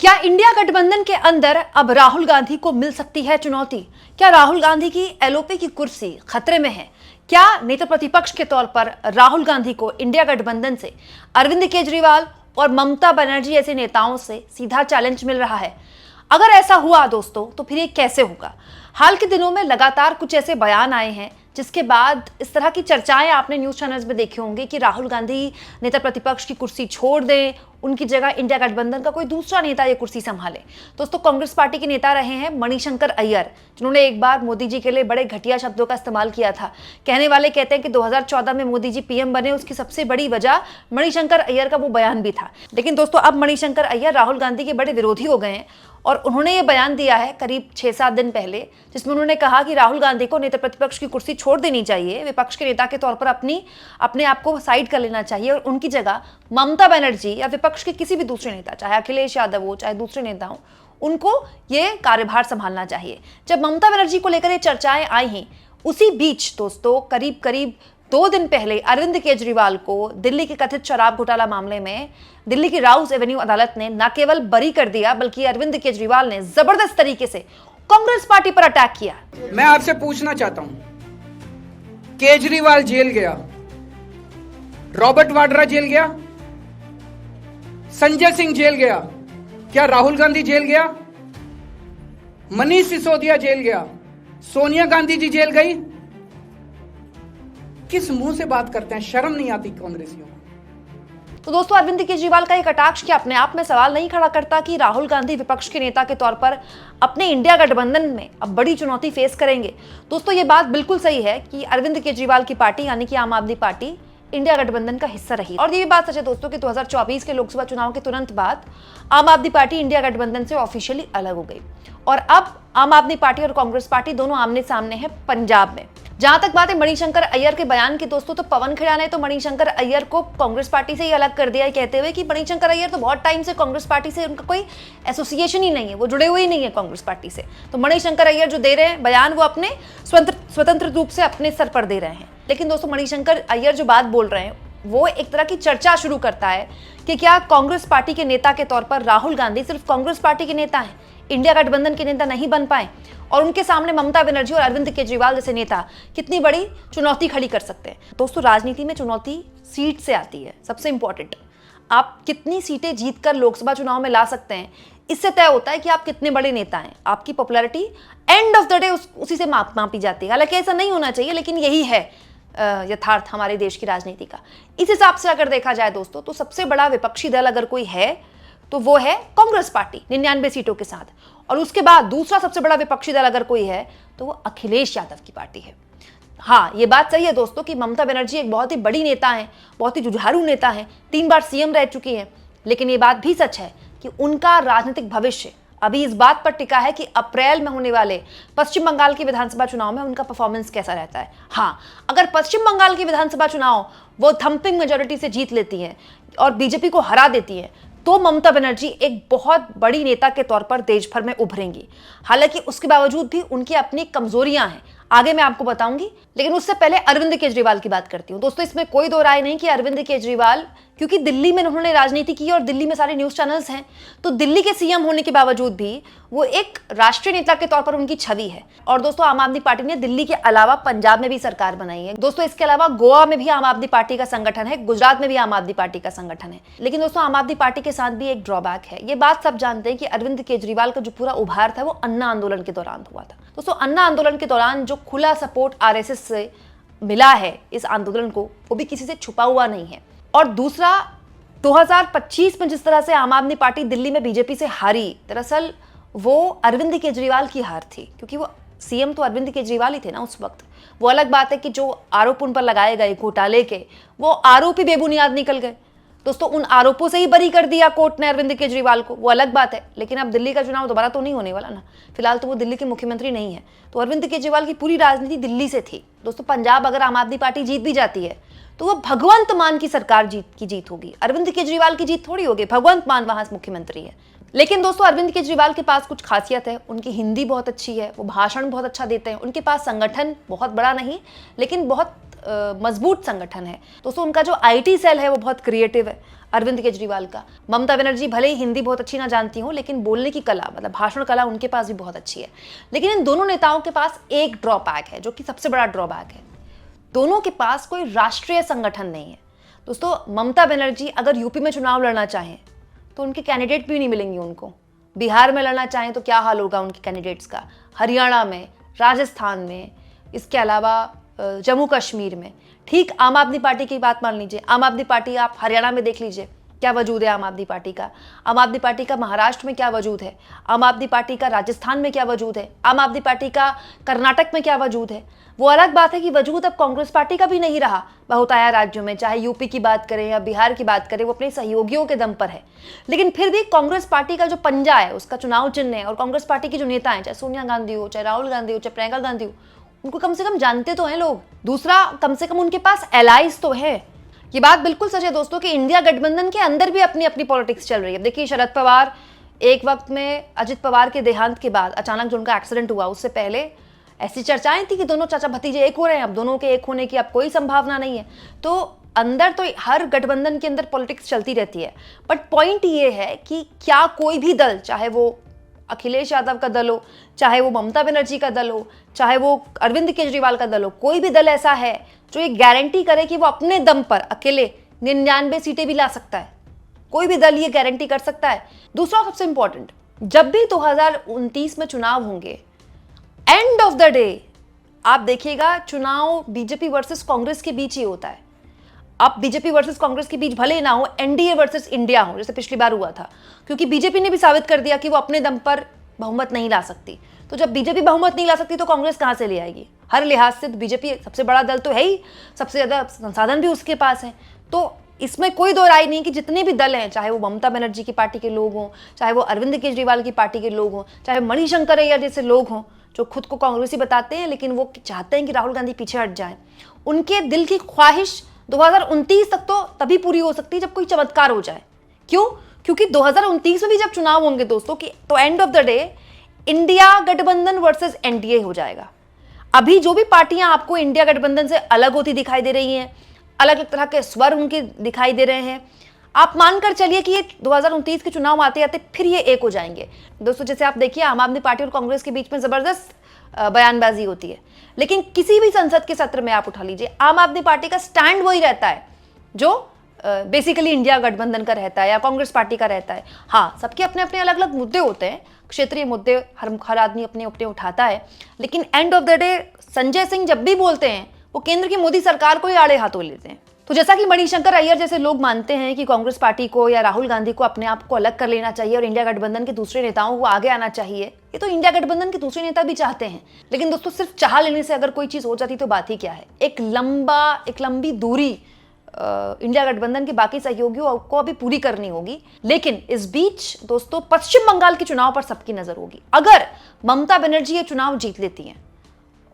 क्या इंडिया गठबंधन के अंदर अब राहुल गांधी को मिल सकती है चुनौती? क्या राहुल गांधी की एलओपी की कुर्सी खतरे में है? क्या नेता प्रतिपक्ष के तौर पर राहुल गांधी को इंडिया गठबंधन से अरविंद केजरीवाल और ममता बनर्जी जैसे नेताओं से सीधा चैलेंज मिल रहा है? अगर ऐसा हुआ दोस्तों, तो फिर ये कैसे होगा? हाल के दिनों में लगातार कुछ ऐसे बयान आए हैं जिसके बाद इस तरह की चर्चाएं आपने न्यूज़ चैनल्स में देखी होंगी कि राहुल गांधी नेता प्रतिपक्ष की कुर्सी छोड़ दें, उनकी जगह इंडिया गठबंधन का कोई दूसरा नेता ये कुर्सी संभाले। दोस्तों, कांग्रेस पार्टी के नेता रहे हैं मणिशंकर अय्यर, जिन्होंने एक बार मोदी जी के लिए बड़े घटिया शब्दों का इस्तेमाल किया था। कहने वाले कहते हैं कि 2014 में मोदी जी पीएम बने, उसकी सबसे बड़ी वजह मणिशंकर अय्यर का वो बयान भी था। लेकिन दोस्तों, अब मणिशंकर अय्यर राहुल गांधी के बड़े विरोधी हो गए हैं और उन्होंने ये बयान दिया है करीब 6-7 दिन पहले, जिसमें उन्होंने कहा कि राहुल गांधी को नेता प्रतिपक्ष की कुर्सी छोड़ देनी चाहिए, विपक्ष के नेता के तौर पर अपने आप को साइड कर लेना चाहिए और उनकी जगह ममता बनर्जी या विपक्ष के किसी भी दूसरे नेता, चाहे अखिलेश यादव हो चाहे दूसरे नेता हो, उनको ये कार्यभार संभालना चाहिए। जब ममता बनर्जी को लेकर ये चर्चाएं आई हैं, उसी बीच दोस्तों करीब 2 दिन पहले अरविंद केजरीवाल को दिल्ली के कथित शराब घोटाला मामले में दिल्ली की राउस एवेन्यू अदालत ने न केवल बरी कर दिया, बल्कि अरविंद केजरीवाल ने जबरदस्त तरीके से कांग्रेस पार्टी पर अटैक किया। मैं आपसे पूछना चाहता हूं, केजरीवाल जेल गया, रॉबर्ट वाड्रा जेल गया, संजय सिंह जेल गया, क्या राहुल गांधी जेल गया? मनीष सिसोदिया जेल गया, सोनिया गांधी जी जेल गई? किस मुंह से बात करते हैं? शर्म नहीं आती कांग्रेसियों को? तो दोस्तों, अरविंद केजरीवाल का एक कटाक्ष क्या अपने आप में सवाल नहीं खड़ा करता कि राहुल गांधी विपक्ष के नेता के तौर पर अपने इंडिया गठबंधन में अब बड़ी चुनौती फेस करेंगे? दोस्तों, ये बात बिल्कुल सही है कि अरविंद केजरीवाल की पार्टी यानी कि आम आदमी पार्टी इंडिया गठबंधन का हिस्सा रही, और ये भी बात सच है दोस्तों कि 2024 के लोकसभा चुनाव के तुरंत बाद आम आदमी पार्टी इंडिया गठबंधन से ऑफिशियली अलग हो गई और अब आम आदमी पार्टी और कांग्रेस पार्टी दोनों आमने सामने है पंजाब में। जहां तक बात है मणिशंकर अय्यर के बयान की दोस्तों, तो पवन खेड़ा ने तो मणिशंकर अय्यर को कांग्रेस पार्टी से ही अलग कर दिया है, कहते हुए कि मणिशंकर अय्यर तो बहुत टाइम से कांग्रेस पार्टी से उनका कोई एसोसिएशन ही नहीं है, वो जुड़े हुए ही नहीं है कांग्रेस पार्टी से। तो मणिशंकर अय्यर जो दे रहे हैं बयान, वो अपने स्वतंत्र रूप से अपने सर पर दे रहे हैं। लेकिन दोस्तों, मणिशंकर अय्यर जो बात बोल रहे हैं वो एक तरह की चर्चा शुरू करता है कि क्या कांग्रेस पार्टी के नेता के तौर पर राहुल गांधी सिर्फ कांग्रेस पार्टी के नेता हैं, इंडिया गठबंधन के नेता नहीं बन पाए, और उनके सामने ममता बनर्जी और अरविंद केजरीवाल जैसे नेता कितनी बड़ी चुनौती खड़ी कर सकते हैं? दोस्तों, राजनीति में चुनौती सीट से आती है। सबसे इंपॉर्टेंट, आप कितनी सीटें जीतकर लोकसभा चुनाव में ला सकते हैं, इससे तय होता है कि आप कितने बड़े नेता हैं। आपकी popularity end of the day उसी से मापी जाती है। हालांकि ऐसा नहीं होना चाहिए, लेकिन यही है यथार्थ हमारे देश की राजनीति का। इस हिसाब से अगर देखा जाए दोस्तों, तो सबसे बड़ा विपक्षी दल अगर कोई है तो वो है कांग्रेस पार्टी 99 सीटों के साथ, और उसके बाद दूसरा सबसे बड़ा विपक्षी दल अगर कोई है तो वो अखिलेश यादव की पार्टी है। हाँ, ये बात सही है दोस्तों कि ममता बनर्जी एक बहुत ही बड़ी नेता है, बहुत ही जुझारू नेता है, 3 बार सीएम रह चुकी है। लेकिन ये बात भी सच है कि उनका राजनीतिक भविष्य अभी इस बात पर टिका है कि अप्रैल में होने वाले पश्चिम बंगाल के विधानसभा चुनाव में उनका परफॉर्मेंस कैसा रहता है। हाँ, अगर पश्चिम बंगाल की विधानसभा चुनाव वो थम्पिंग मेजोरिटी से जीत लेती है और बीजेपी को हरा देती है, तो ममता बनर्जी एक बहुत बड़ी नेता के तौर पर देश भर में उभरेंगी। हालांकि उसके बावजूद भी उनकी अपनी कमजोरियां हैं, आगे मैं आपको बताऊंगी। लेकिन उससे पहले अरविंद केजरीवाल की बात करती हूं। दोस्तों, इसमें कोई दो राय नहीं कि अरविंद केजरीवाल, क्योंकि दिल्ली में उन्होंने राजनीति की और दिल्ली में सारे न्यूज चैनल्स हैं, तो दिल्ली के सीएम होने के बावजूद भी वो एक राष्ट्रीय नेता के तौर पर उनकी छवि है। और दोस्तों, आम आदमी पार्टी ने दिल्ली के अलावा पंजाब में भी सरकार बनाई है। दोस्तों, इसके अलावा गोवा में भी आम आदमी पार्टी का संगठन है, गुजरात में भी आम आदमी पार्टी का संगठन है। लेकिन दोस्तों, आम आदमी पार्टी के साथ भी एक ड्रॉबैक है। ये बात सब जानते हैं कि अरविंद केजरीवाल का जो पूरा उभार था वो अन्ना आंदोलन के दौरान हुआ था। दोस्तों, अन्ना आंदोलन के दौरान जो खुला सपोर्ट आरएसएस से मिला है इस आंदोलन को, वो भी किसी से छुपा हुआ नहीं है। और दूसरा, 2025 में जिस तरह से आम आदमी पार्टी दिल्ली में बीजेपी से हारी, दरअसल वो अरविंद केजरीवाल की हार थी, क्योंकि वो सीएम तो अरविंद केजरीवाल ही थे ना उस वक्त। वो अलग बात है कि जो आरोप उन पर लगाए गए घोटाले के, वो आरोप ही बेबुनियाद निकल गए। दोस्तों, उन आरोपों से ही बरी कर दिया कोर्ट ने अरविंद केजरीवाल को, वो अलग बात है। लेकिन अब दिल्ली का चुनाव दोबारा तो नहीं होने वाला ना, फिलहाल तो वो दिल्ली के मुख्यमंत्री नहीं है। तो अरविंद केजरीवाल की पूरी राजनीति दिल्ली से थी। दोस्तों, पंजाब अगर आम आदमी पार्टी जीत भी जाती है तो वो भगवंत मान की सरकार जीत होगी, अरविंद केजरीवाल की जीत थोड़ी होगी। भगवंत मान वहां मुख्यमंत्री है। लेकिन दोस्तों, अरविंद केजरीवाल के पास कुछ खासियत है। उनकी हिंदी बहुत अच्छी है, वो भाषण बहुत अच्छा देते हैं, उनके पास संगठन बहुत बड़ा नहीं लेकिन बहुत मजबूत संगठन है। दोस्तों उनका जो IT सेल है वो बहुत क्रिएटिव है अरविंद केजरीवाल का। ममता बनर्जी भले ही हिंदी बहुत अच्छी ना जानती हो, लेकिन बोलने की कला, मतलब भाषण कला उनके पास भी बहुत अच्छी है। लेकिन इन दोनों नेताओं के पास एक ड्रॉबैक है, जो कि सबसे बड़ा ड्रॉबैक है। दोनों के पास कोई राष्ट्रीय संगठन नहीं है। दोस्तों ममता बनर्जी अगर यूपी में चुनाव लड़ना चाहें तो उनके कैंडिडेट भी नहीं मिलेंगे उनको। बिहार में लड़ना चाहें तो क्या हाल होगा उनके कैंडिडेट्स का, हरियाणा में, राजस्थान में, इसके अलावा जम्मू कश्मीर में। ठीक आम आदमी पार्टी की बात मान लीजिए, आम आदमी पार्टी आप हरियाणा में देख लीजिए क्या वजूद है आम आदमी पार्टी का। आम आदमी पार्टी का महाराष्ट्र में क्या वजूद है, आम आदमी पार्टी का राजस्थान में क्या वजूद है, आम आदमी पार्टी का कर्नाटक में क्या वजूद है। वो अलग बात है कि वजूद अब कांग्रेस पार्टी का भी नहीं रहा बहुताया राज्यों में, चाहे यूपी की बात करें या बिहार की बात करें, वो अपने सहयोगियों के दम पर है। लेकिन फिर भी कांग्रेस पार्टी का जो पंजा है, उसका चुनाव चिन्ह है, और कांग्रेस पार्टी की जो नेता हैं, चाहे सोनिया गांधी हो, चाहे राहुल गांधी हो, चाहे प्रियंका गांधी हो, उनको कम से कम जानते तो हैं लोग। दूसरा, कम से कम उनके पास एलाइज तो है। ये बात बिल्कुल सच है दोस्तों कि इंडिया गठबंधन के अंदर भी अपनी अपनी पॉलिटिक्स चल रही है। देखिए शरद पवार एक वक्त में अजित पवार के देहांत के बाद अचानक जो उनका एक्सीडेंट हुआ, उससे पहले ऐसी चर्चाएं थी कि दोनों चाचा भतीजे एक हो रहे हैं, अब दोनों के एक होने की अब कोई संभावना नहीं है। तो अंदर तो हर गठबंधन के अंदर पॉलिटिक्स चलती रहती है। बट पॉइंट ये है कि क्या कोई भी दल, चाहे वो अखिलेश यादव का दल हो, चाहे वो ममता बनर्जी का दल हो, चाहे वो अरविंद केजरीवाल का दल हो, कोई भी दल ऐसा है जो ये गारंटी करे कि वो अपने दम पर अकेले 99 सीटें भी ला सकता है? कोई भी दल ये गारंटी कर सकता है? दूसरा सबसे इंपॉर्टेंट, जब भी 2029 में चुनाव होंगे, एंड ऑफ द डे आप देखिएगा चुनाव बीजेपी वर्सेस कांग्रेस के बीच ही होता है। अब बीजेपी वर्सेस कांग्रेस के बीच भले ना हो, एनडीए वर्सेस इंडिया हो, जैसे पिछली बार हुआ था, क्योंकि बीजेपी ने भी साबित कर दिया कि वो अपने दम पर बहुमत नहीं ला सकती। तो जब बीजेपी बहुमत नहीं ला सकती तो कांग्रेस कहां से ले आएगी? हर लिहाज से बीजेपी सबसे बड़ा दल तो है ही, सबसे ज्यादा संसाधन भी उसके पास है। तो इसमें कोई दो राय नहीं कि जितने भी दल हैं, चाहे वो ममता बनर्जी की पार्टी के लोग हों, चाहे वो अरविंद केजरीवाल की पार्टी के लोग हों, चाहे मणिशंकर अय्यर जैसे लोग हों जो खुद को कांग्रेसी बताते हैं लेकिन वो चाहते हैं कि राहुल गांधी पीछे हट जाए, उनके दिल की ख्वाहिश 2029 तक तो तभी पूरी हो सकती है जब कोई चमत्कार हो जाए। क्यों? क्योंकि 2029 में भी जब चुनाव होंगे दोस्तों की, तो end of the day India गठबंधन वर्सेस एनडीए हो जाएगा। अभी जो भी पार्टियां आपको इंडिया गठबंधन से अलग होती दिखाई दे रही हैं, अलग अलग तरह के स्वर उनके दिखाई दे रहे हैं, आप मानकर चलिए कि ये 2029 के चुनाव आते आते फिर ये एक हो जाएंगे। दोस्तों जैसे आप देखिए आम आदमी पार्टी और कांग्रेस के बीच में जबरदस्त बयानबाजी होती है, लेकिन किसी भी संसद के सत्र में आप उठा लीजिए, आम आदमी पार्टी का स्टैंड वही रहता है जो बेसिकली इंडिया गठबंधन का रहता है या कांग्रेस पार्टी का रहता है। हाँ, सबके अपने अपने अलग अलग मुद्दे होते हैं, क्षेत्रीय मुद्दे हर आदमी अपने अपने उठाता है, लेकिन end of the day Sanjay Singh जब भी बोलते हैं वो केंद्र की मोदी सरकार को ही आड़े हाथों लेते हैं। तो जैसा कि मणिशंकर अय्यर जैसे लोग मानते हैं कि कांग्रेस पार्टी को या राहुल गांधी को अपने आप को अलग कर लेना चाहिए और इंडिया गठबंधन के दूसरे नेताओं को आगे आना चाहिए, ये तो इंडिया गठबंधन के दूसरे नेता भी चाहते हैं। लेकिन दोस्तों सिर्फ चाह लेने से अगर कोई चीज हो जाती तो बात ही क्या है? एक लंबी दूरी इंडिया गठबंधन के बाकी सहयोगियों को अभी पूरी करनी होगी। लेकिन इस बीच दोस्तों पश्चिम बंगाल के चुनाव पर सबकी नजर होगी। अगर ममता बनर्जी ये चुनाव जीत लेती हैं,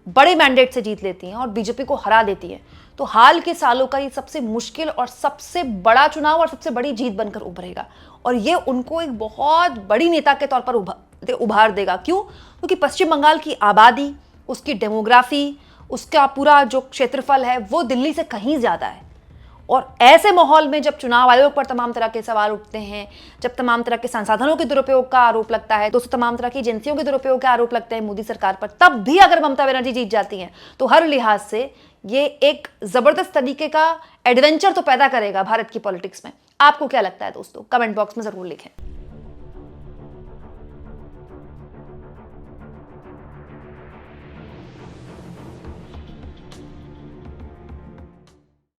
बड़े मैंडेट से जीत लेती हैं और बीजेपी को हरा देती हैं, तो हाल के सालों का ये सबसे मुश्किल और सबसे बड़ा चुनाव और सबसे बड़ी जीत बनकर उभरेगा और ये उनको एक बहुत बड़ी नेता के तौर पर उभार देगा। क्यों? क्योंकि पश्चिम बंगाल की आबादी, उसकी डेमोग्राफी, उसका पूरा जो क्षेत्रफल है वो दिल्ली से कहीं ज्यादा है। और ऐसे माहौल में जब चुनाव आयोग पर तमाम तरह के सवाल उठते हैं, जब तमाम तरह के संसाधनों के दुरुपयोग का आरोप लगता है, दोस्तों तमाम तरह की एजेंसियों के दुरुपयोग का आरोप लगते हैं मोदी सरकार पर, तब भी अगर ममता बनर्जी जीत जाती हैं तो हर लिहाज से ये एक जबरदस्त तरीके का एडवेंचर तो पैदा करेगा भारत की पॉलिटिक्स में। आपको क्या लगता है दोस्तों? कमेंट बॉक्स में जरूर लिखें।